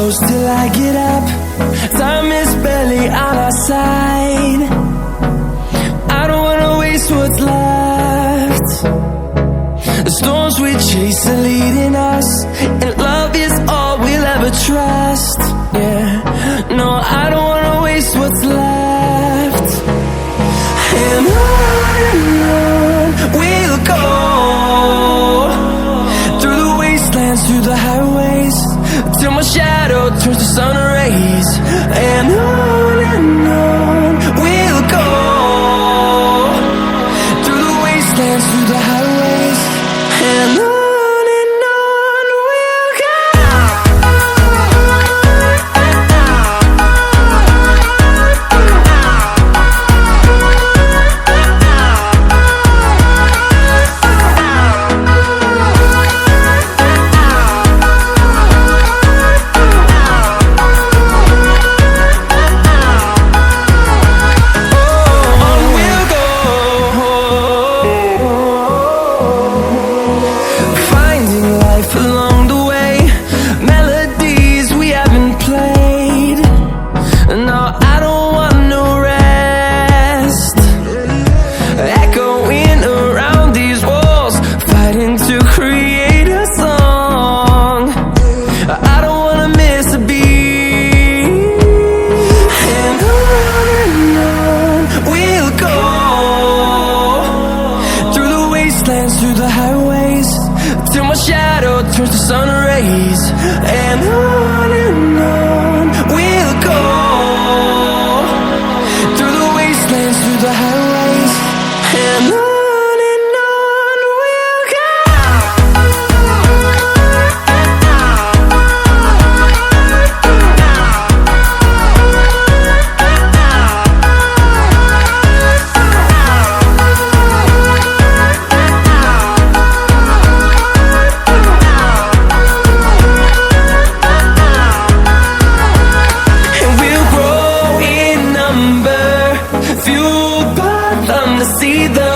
close till I get up. Time is barely on our side. I don't wanna waste what's left. The storms we chase are leading us, and love is all we'll ever trust. Yeah, no, I don't wanna waste what's left. And on we'll go, through the wastelands, through the highways, till my shadow turns to sun rays. And on we'll go, through the wastelands, through the highways, and on. Through the highways, till my shadow turns to sun rays. And on we'll go, through the wastelands, through the highways, and on we'll go. See the